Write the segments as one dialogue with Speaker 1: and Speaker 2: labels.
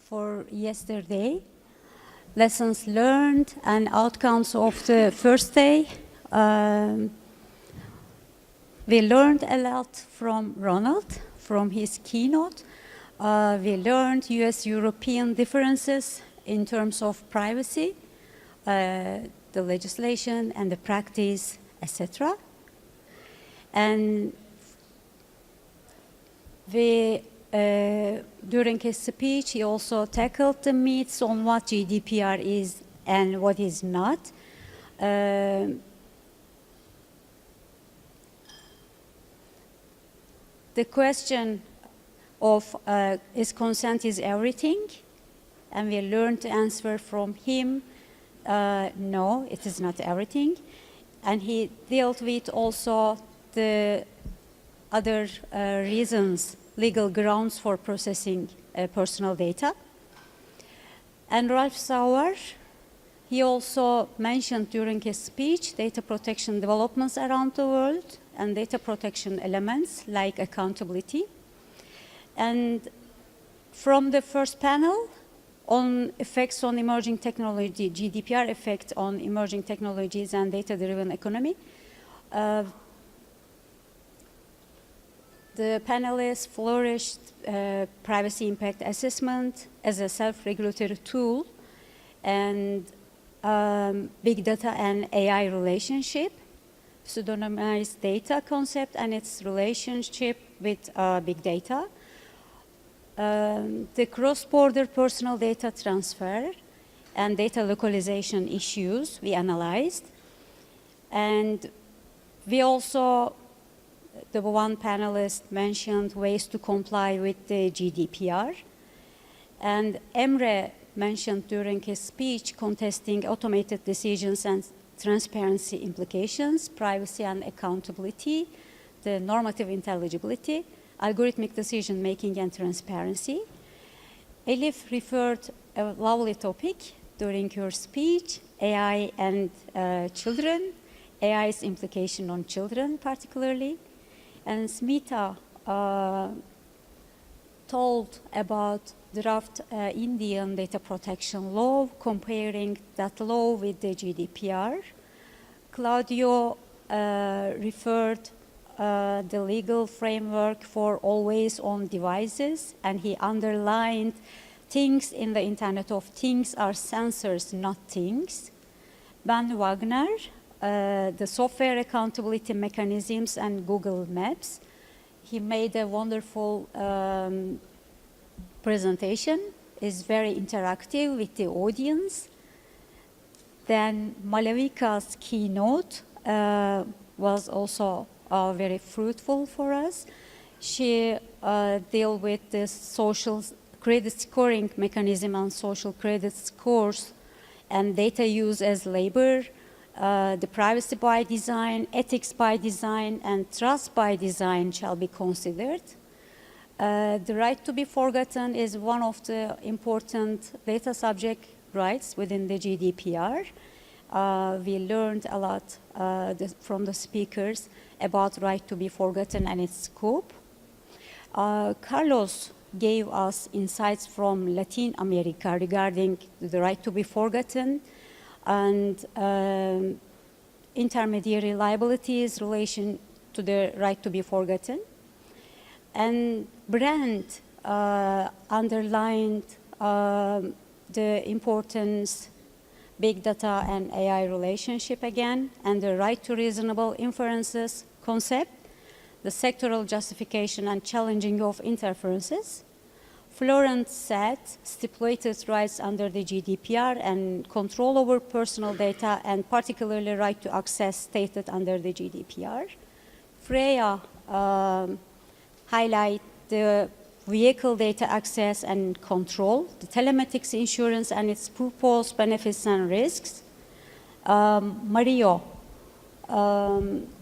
Speaker 1: for yesterday. Lessons learned and outcomes of the first day. We learned a lot from Ronald, from his keynote. We learned US-European differences in terms of privacy, the legislation and the practice, etc. And during his speech, he also tackled the myths on what GDPR is and what is not. The question of is consent is everything? And we learned to answer from him, no, it is not everything. And he dealt with also the other reasons, legal grounds for processing personal data. And Ralph Sauer, he also mentioned during his speech data protection developments around the world and data protection elements like accountability. And from the first panel on effects on emerging technology, GDPR effect on emerging technologies and data-driven economy, the panelists flourished privacy impact assessment as a self-regulatory tool and big data and AI relationship, pseudonymized data concept and its relationship with big data, the cross-border personal data transfer and data localization issues we analyzed. And we also, the one panelist mentioned ways to comply with the GDPR. And Emre mentioned during his speech contesting automated decisions and transparency implications, privacy and accountability, the normative intelligibility, algorithmic decision-making and transparency. Elif referred a lovely topic during her speech, AI and children, AI's implication on children particularly. And Smita told about draft Indian data protection law, comparing that law with the GDPR. Claudio referred the legal framework for always-on devices, and he underlined things in the Internet of Things are sensors, not things. Ben Wagner, the software accountability mechanisms and Google Maps. He made a wonderful presentation, is very interactive with the audience. Then Malavika's keynote was also very fruitful for us. She dealt with the social credit scoring mechanism and social credit scores and data use as labor, the privacy by design, ethics by design, and trust by design shall be considered. The right to be forgotten is one of the important data subject rights within the GDPR. We learned a lot from the speakers about right to be forgotten and its scope. Carlos gave us insights from Latin America regarding the right to be forgotten and intermediary liabilities relation to the right to be forgotten. And Brand underlined the importance big data and AI relationship again, and the right to reasonable inferences concept, the sectoral justification and challenging of interferences. Florence said stipulated rights under the GDPR and control over personal data and particularly right to access stated under the GDPR. Freya highlight the vehicle data access and control, the telematics insurance and its proposed benefits and risks. Mario,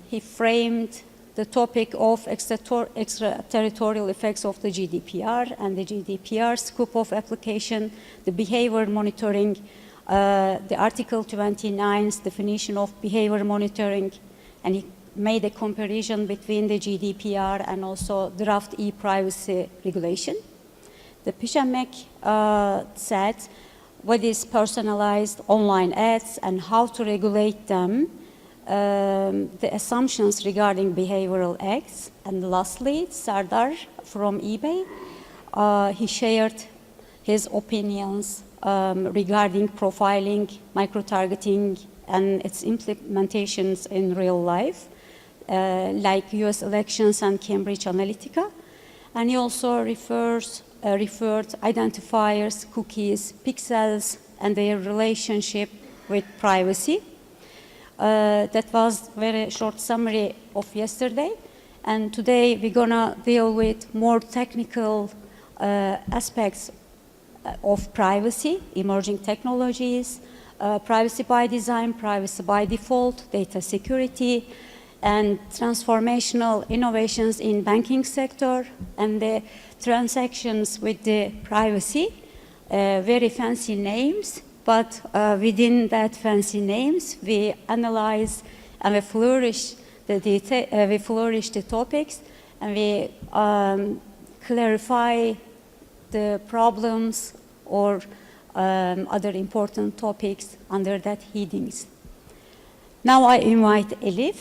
Speaker 1: he framed the topic of extraterritorial effects of the GDPR and the GDPR scope of application, the behavior monitoring, the Article 29's definition of behavior monitoring, and he made a comparison between the GDPR and also draft e-privacy regulation. the Pishamek said what is personalized online ads and how to regulate them, the assumptions regarding behavioral ads, and lastly, Sardar from eBay, he shared his opinions regarding profiling, micro-targeting, and its implementations in real life, like US elections and Cambridge Analytica. And he also referred identifiers, cookies, pixels, and their relationship with privacy. That was a very short summary of yesterday. And today we're gonna deal with more technical aspects of privacy, emerging technologies, privacy by design, privacy by default, data security, and transformational innovations in banking sector, and the transactions with the privacy, very fancy names, but within that fancy names, we analyze and we flourish the topics, and we clarify the problems or other important topics under that headings. Now I invite Elif.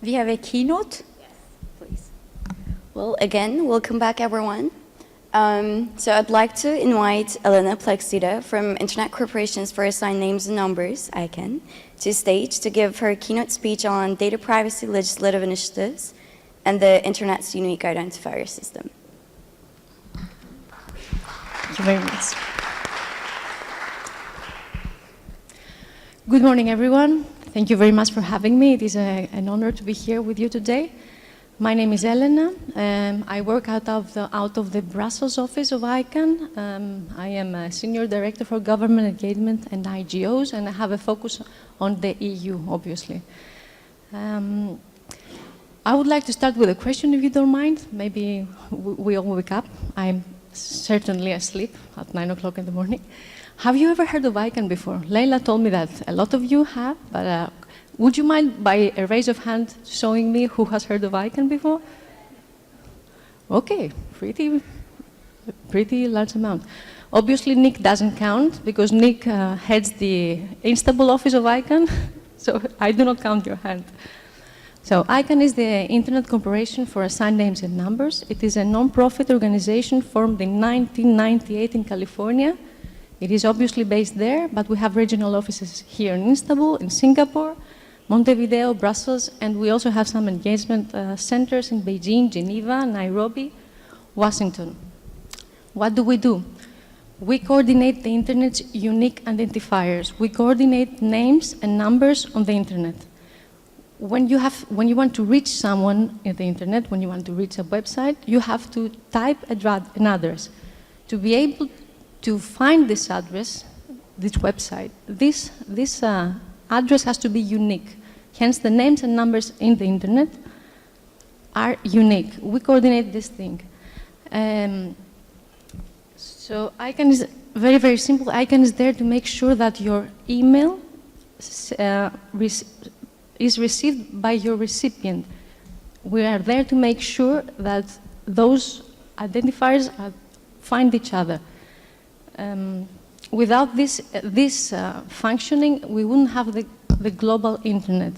Speaker 1: We have a keynote.
Speaker 2: Yes, please. Well, again, welcome back, everyone. So I'd like to invite Elena Plexida from Internet Corporations for Assigned Names and Numbers, ICANN, to stage to give her keynote speech on data privacy legislative initiatives and the Internet's unique identifier system.
Speaker 3: Thank you very much. Good morning, everyone. Thank you very much for having me. It is an honor to be here with you today. My name is Elena. I work out of the Brussels office of ICANN. I am a Senior Director for Government Engagement and IGOs, and I have a focus on the EU, obviously. I would like to start with a question, if you don't mind. Maybe we all wake up. I'm certainly asleep at 9 o'clock in the morning. Have you ever heard of ICANN before? Leila told me that a lot of you have, but would you mind, by a raise of hand, showing me who has heard of ICANN before? Okay, pretty large amount. Obviously, Nick doesn't count, because Nick heads the Istanbul office of ICANN, so I do not count your hand. So ICANN is the Internet Corporation for Assigned Names and Numbers. It is a non-profit organization formed in 1998 in California. It is obviously based there, but we have regional offices here in Istanbul, in Singapore, Montevideo, Brussels, and we also have some engagement centers in Beijing, Geneva, Nairobi, Washington. What do? We coordinate the Internet's unique identifiers. We coordinate names and numbers on the Internet. When you want to reach someone in the Internet, when you want to reach a website, you have to type an address. To be able to find this address, this website, this address has to be unique. Hence, the names and numbers in the Internet are unique. We coordinate this thing. So ICANN is very, very simple. ICANN is there to make sure that your email is received by your recipient. We are there to make sure that those identifiers find each other. Without this functioning, we wouldn't have the global Internet.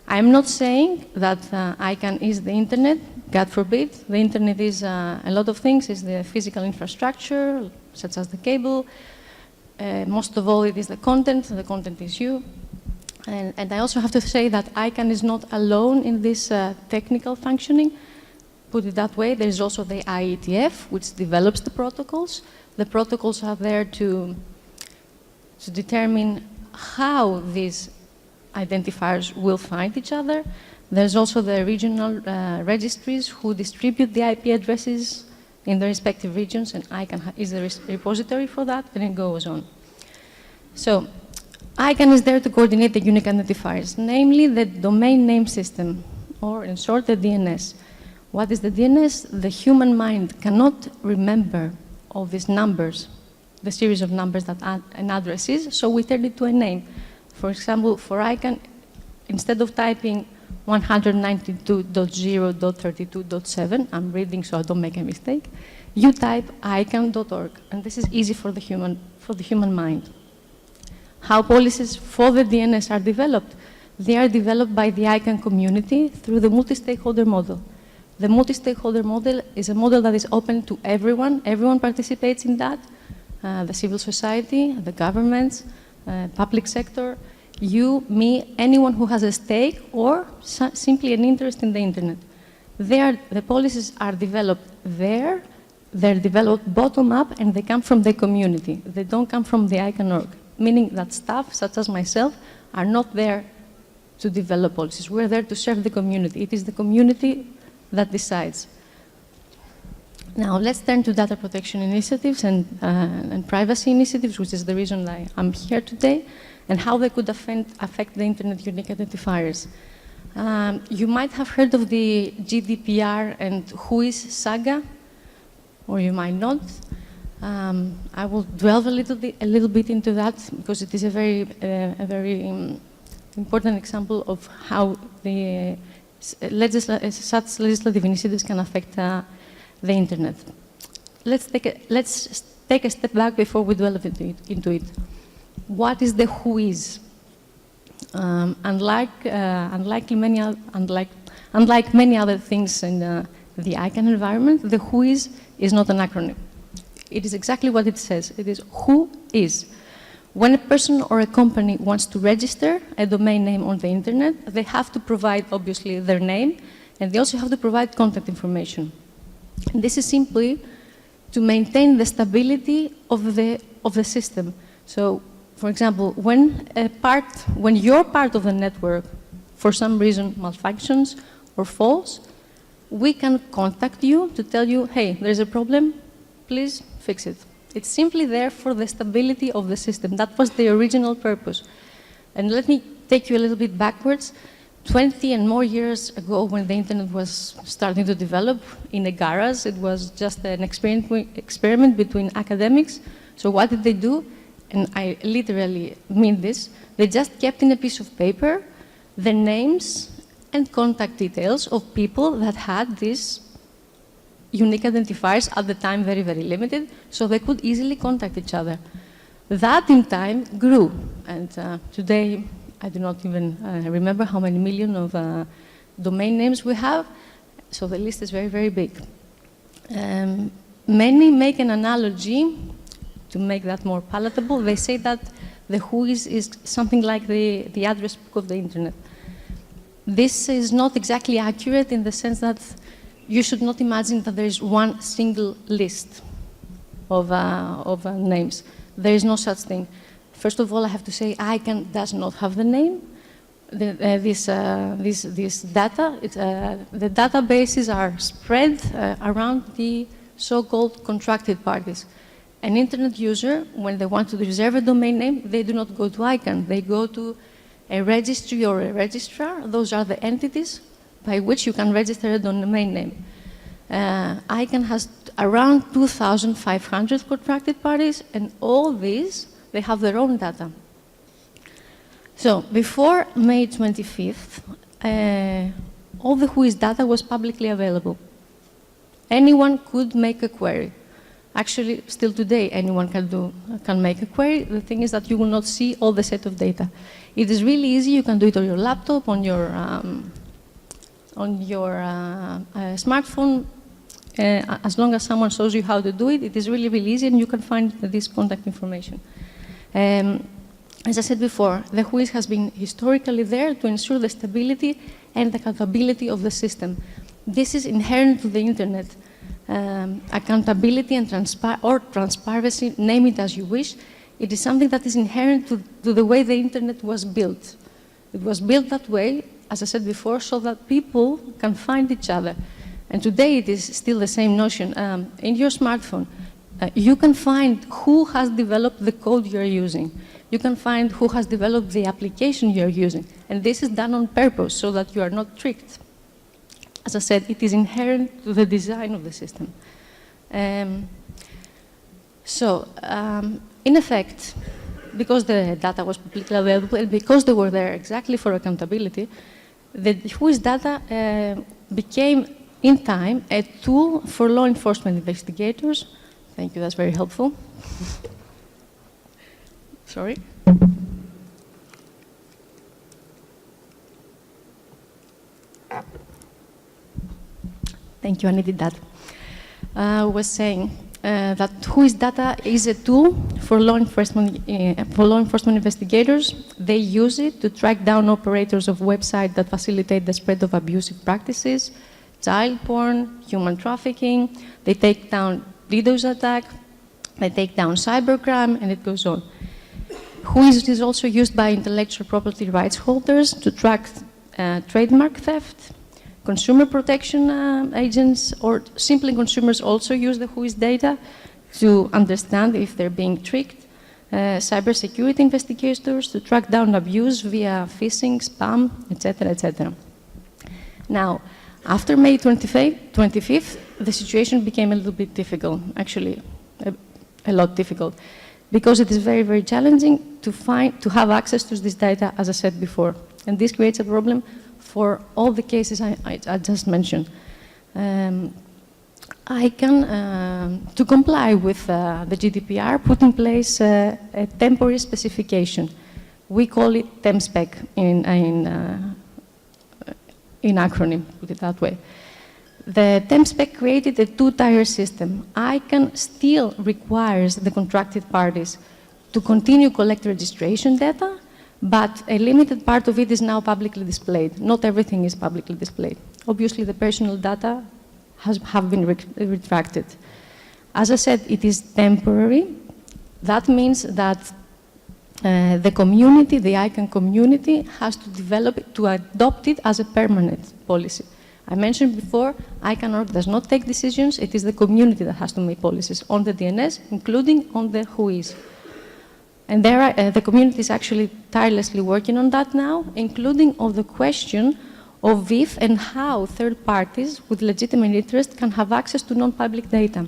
Speaker 3: I'm not saying that ICANN is the Internet. God forbid. The Internet is a lot of things. It's the physical infrastructure, such as the cable. Most of all, it is the content. The content is you. And I also have to say that ICANN is not alone in this technical functioning. Put it that way, there is also the IETF, which develops the protocols. The protocols are there to determine how these identifiers will find each other. There's also the regional registries who distribute the IP addresses in the respective regions, and ICANN is the repository for that, and it goes on. So ICANN is there to coordinate the unique identifiers, namely the domain name system, or in short, the DNS. What is the DNS? The human mind cannot remember all these numbers, the series of numbers that an address is, so we turn it to a name. For example, for ICANN, instead of typing 192.0.32.7, I'm reading so I don't make a mistake, you type icon.org, and this is easy for the human mind. How policies for the DNS are developed? They are developed by the ICANN community through the multi-stakeholder model. The multi-stakeholder model is a model that is open to everyone. Everyone participates in that. The civil society, the governments, public sector, you, me, anyone who has a stake or simply an interest in the internet. The policies are developed there, they're developed bottom up, and they come from the community. They don't come from the ICANN org, meaning that staff, such as myself, are not there to develop policies. We're there to serve the community. It is the community that decides. Now, let's turn to data protection initiatives and privacy initiatives, which is the reason I'm here today, and how they could affect the Internet Unique Identifiers. You might have heard of the GDPR and WHOIS saga, or you might not. I will delve a little bit into that because it is a very important example of how the such legislative initiatives can affect the Internet. Let's take a step back before we delve into it. What is the WHOIS? Unlike many other things in the ICANN environment, the WHOIS is not an acronym. It is exactly what it says. It is who is. When a person or a company wants to register a domain name on the internet, they have to provide, obviously, their name, and they also have to provide contact information. And this is simply to maintain the stability of the system. So, for example, when your part of the network, for some reason, malfunctions or falls, we can contact you to tell you, hey, there's a problem, please fix it. It's simply there for the stability of the system. That was the original purpose. And let me take you a little bit backwards. 20 and more years ago, when the internet was starting to develop in a garage, it was just an experiment between academics. So what did they do? And I literally mean this. They just kept in a piece of paper the names and contact details of people that had these unique identifiers, at the time very, very limited, so they could easily contact each other. That in time grew, and today I do not even remember how many million of domain names we have, so the list is very, very big. Many make an analogy to make that more palatable. They say that the WHOIS is something like the address book of the internet. This is not exactly accurate in the sense that you should not imagine that there is one single list of names. There is no such thing. First of all, I have to say ICANN does not have the name. This data, the databases are spread around the so-called contracted parties. An internet user, when they want to reserve a domain name, they do not go to ICANN. They go to a registry or a registrar. Those are the entities by which you can register a domain name. ICANN has around 2,500 contracted parties, and all these, they have their own data. So before May 25th, all the WHOIS data was publicly available. Anyone could make a query. Actually, still today, anyone can make a query. The thing is that you will not see all the set of data. It is really easy. You can do it on your laptop, on your smartphone. As long as someone shows you how to do it, it is really, really easy, and you can find this contact information. As I said before, the WHOIS has been historically there to ensure the stability and the accountability of the system. This is inherent to the internet. Accountability and transparency, name it as you wish, it is something that is inherent to the way the internet was built. It was built that way, as I said before, so that people can find each other. And today it is still the same notion. In your smartphone, you can find who has developed the code you're using. You can find who has developed the application you're using. And this is done on purpose so that you are not tricked. As I said, it is inherent to the design of the system. In effect, because the data was publicly available and because they were there exactly for accountability, the WHOIS data became, in time, a tool for law enforcement investigators. Thank you, that's very helpful. Sorry. Thank you, I needed that. I was saying that WHOIS data is a tool for law enforcement investigators. They use it to track down operators of websites that facilitate the spread of abusive practices, child porn, human trafficking. They take down DDoS attack, they take down cybercrime, and it goes on. WHOIS is also used by intellectual property rights holders to track trademark theft. Consumer protection agents or simply consumers also use the WHOIS data to understand if they're being tricked. Cybersecurity investigators to track down abuse via phishing, spam, etc., etc. Now, after May 25th, the situation became a little bit difficult, actually a lot difficult, because it is very, very challenging to have access to this data, as I said before. And this creates a problem for all the cases I just mentioned. I can, to comply with the GDPR, put in place a temporary specification. We call it TEMSPEC in acronym, put it that way. The TEMSPEC created a two-tier system. ICANN still requires the contracted parties to continue collect registration data, but a limited part of it is now publicly displayed. Not everything is publicly displayed. Obviously, the personal data have been retracted. As I said, it is temporary. That means that the community, the ICANN community, has to develop it, to adopt it as a permanent policy. I mentioned before, ICANN does not take decisions. It is the community that has to make policies on the DNS, including on the WHOIS. And the community is actually tirelessly working on that now, including on the question of if and how third parties with legitimate interest can have access to non-public data.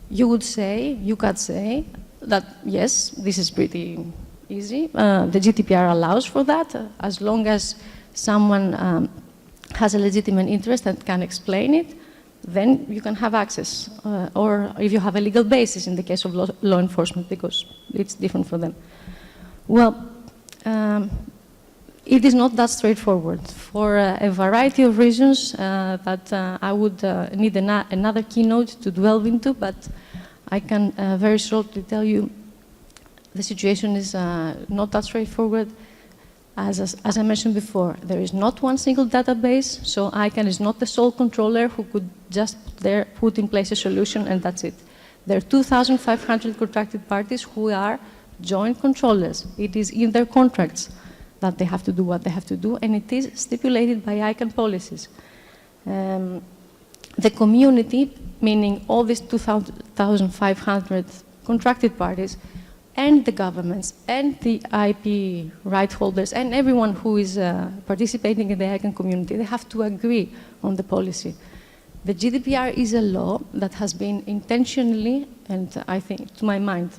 Speaker 3: You could say that, yes, this is pretty easy. The GDPR allows for that, as long as someone has a legitimate interest and can explain it, then you can have access, or if you have a legal basis in the case of law enforcement, because it's different for them. Well, it is not that straightforward for a variety of reasons that I would need another keynote to delve into, but I can very shortly tell you the situation is not that straightforward. As I mentioned before, there is not one single database, so ICANN is not the sole controller who could just put in place a solution and that's it. There are 2,500 contracted parties who are joint controllers. It is in their contracts that they have to do what they have to do, and it is stipulated by ICANN policies. The community, meaning all these 2,500 contracted parties, and the governments, and the IP right holders, and everyone who is participating in the ICANN community, they have to agree on the policy. The GDPR is a law that has been intentionally, and I think, to my mind,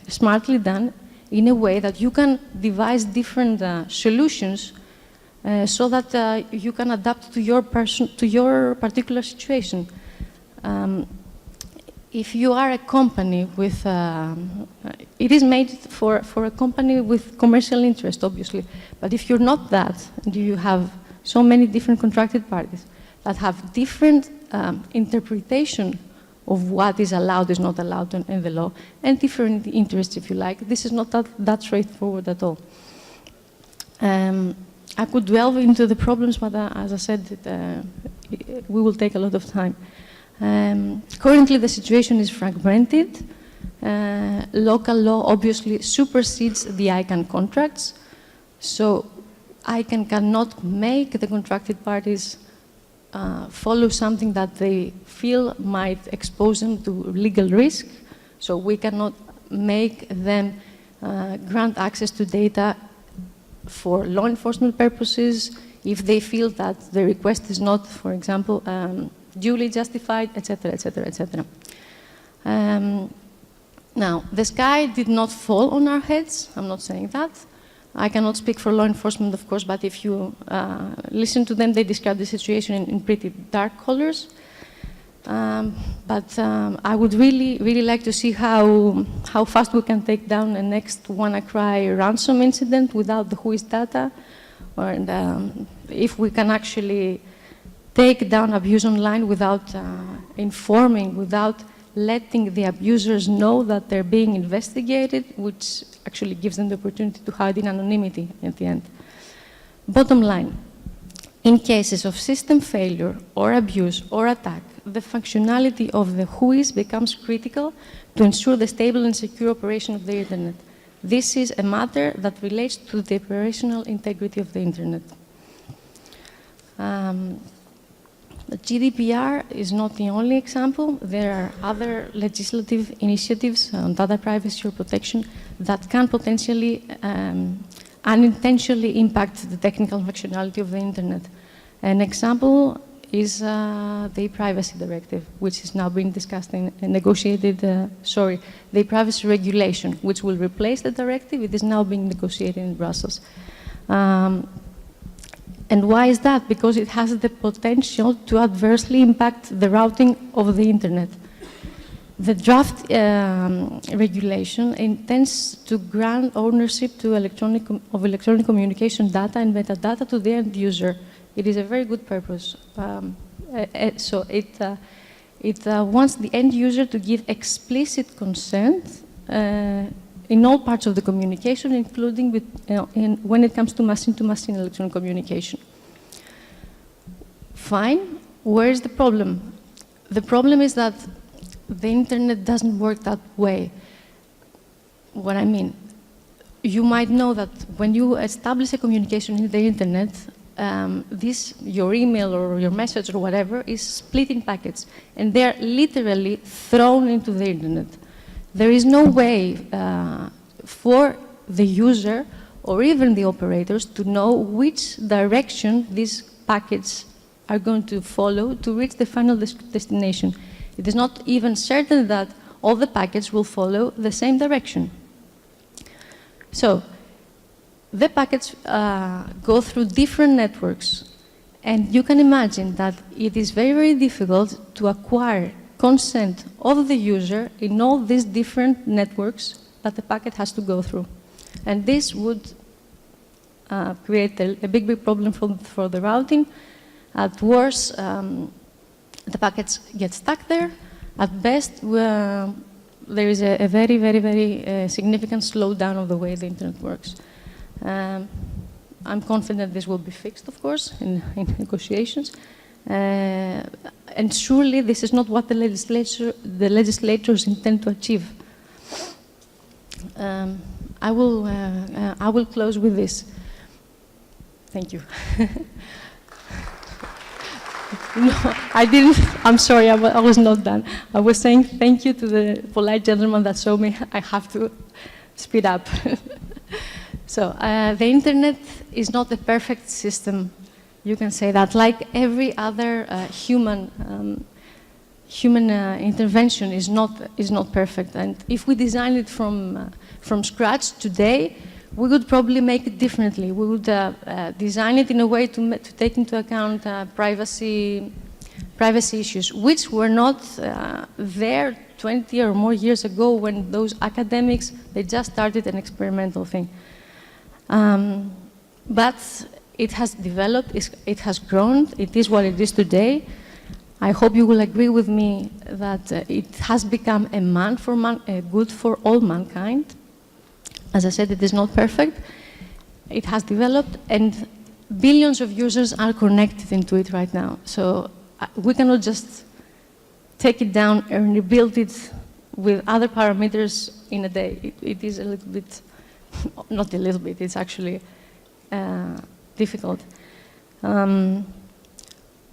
Speaker 3: smartly done in a way that you can devise different solutions so that you can adapt to your particular situation. If you are a company with, it is made for a company with commercial interest, obviously. But if you're not that, and you have so many different contracted parties that have different interpretation of what is allowed, is not allowed in the law, and different interests, if you like, this is not that straightforward at all. I could delve into the problems, but as I said, we will take a lot of time. Currently, the situation is fragmented. Local law obviously supersedes the ICANN contracts. So ICANN cannot make the contracted parties follow something that they feel might expose them to legal risk. So we cannot make them grant access to data for law enforcement purposes if they feel that the request is not, for example, duly justified, etc., etc., etc. Now, the sky did not fall on our heads. I'm not saying that. I cannot speak for law enforcement, of course, but if you listen to them, they describe the situation in pretty dark colors. I would really like to see how fast we can take down a next WannaCry ransom incident without the whois data, and if we can actually take down abuse online without informing, without letting the abusers know that they're being investigated, which actually gives them the opportunity to hide in anonymity at the end. Bottom line, in cases of system failure or abuse or attack, the functionality of the whois becomes critical to ensure the stable and secure operation of the internet. This is a matter that relates to the operational integrity of the internet. The GDPR is not the only example. There are other legislative initiatives on data privacy or protection that can potentially unintentionally impact the technical functionality of the internet. An example is the Privacy Directive, which is now being discussed and negotiated, the Privacy Regulation, which will replace the directive. It is now being negotiated in Brussels. And why is that? Because it has the potential to adversely impact the routing of the internet. The draft regulation intends to grant ownership to electronic communication data and metadata to the end user. It is a very good purpose. So it wants the end user to give explicit consent in all parts of the communication, including when it comes to machine-to-machine electronic communication. Fine. Where is the problem? The problem is that the internet doesn't work that way. What I mean, you might know that when you establish a communication in the internet, your email or your message or whatever is split in packets, and they're literally thrown into the internet. There is no way for the user or even the operators to know which direction these packets are going to follow to reach the final destination. It is not even certain that all the packets will follow the same direction. So the packets go through different networks, and you can imagine that it is very, very difficult to acquire consent of the user in all these different networks that the packet has to go through. And this would create a big, big problem for the routing. At worst, the packets get stuck there. At best, there is a very, very, very significant slowdown of the way the internet works. I'm confident this will be fixed, of course, in negotiations. And surely this is not what the legislators intend to achieve. I will close with this. Thank you. No, I didn't. I'm sorry, I was not done. I was saying thank you to the polite gentleman that saw me. I have to speed up. So the internet is not a perfect system. You can say that, like every other human intervention is not perfect. And if we design it from scratch today, we would probably make it differently. We would design it in a way to take into account privacy issues, which were not there 20 or more years ago when those academics, they just started an experimental thing. But it has developed, it has grown, it is what it is today. I hope you will agree with me that it has become a good for all mankind. As I said, it is not perfect. It has developed, and billions of users are connected into it right now. So we cannot just take it down and rebuild it with other parameters in a day. It is a little bit, not a little bit, it's actually difficult.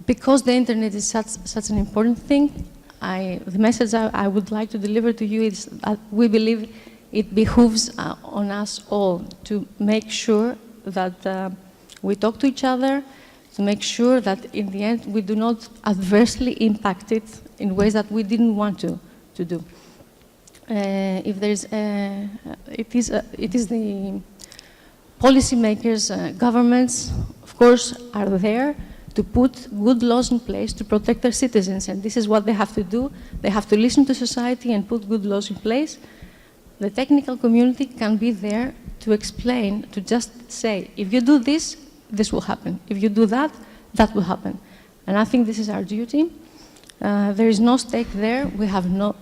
Speaker 3: Because the internet is such an important thing, the message I would like to deliver to you is that we believe it behooves on us all to make sure that we talk to each other, to make sure that in the end we do not adversely impact it in ways that we didn't want to do. If there's, it is the policymakers, governments, of course, are there to put good laws in place to protect their citizens, and this is what they have to do. They have to listen to society and put good laws in place. The technical community can be there to explain, to just say, if you do this, this will happen. If you do that, that will happen. And I think this is our duty. There is no stake there. We have no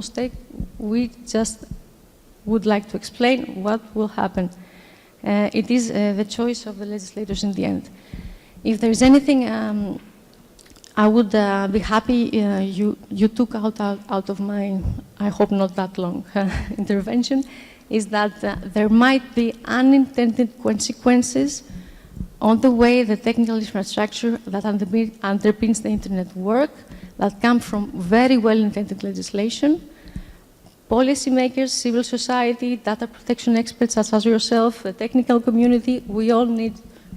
Speaker 3: stake. We just would like to explain what will happen. It is the choice of the legislators in the end. If there is anything I would be happy you took out of my, I hope not that long, intervention, is that there might be unintended consequences on the way the technical infrastructure that underpins the internet work, that come from very well-intended legislation. Policymakers, civil society, data protection experts such as yourself, the technical community, we all need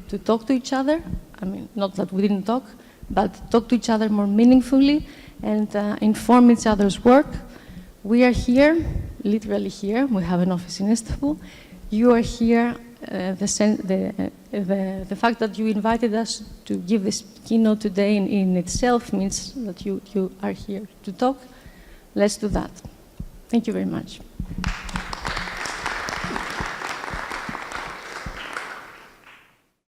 Speaker 3: to talk to each other. I mean, not that we didn't talk, but talk to each other more meaningfully and inform each other's work. We are here, literally here. We have an office in Istanbul. You are here. The fact that you invited us to give this keynote today in itself means that you are here to talk. Let's do that. Thank you very much.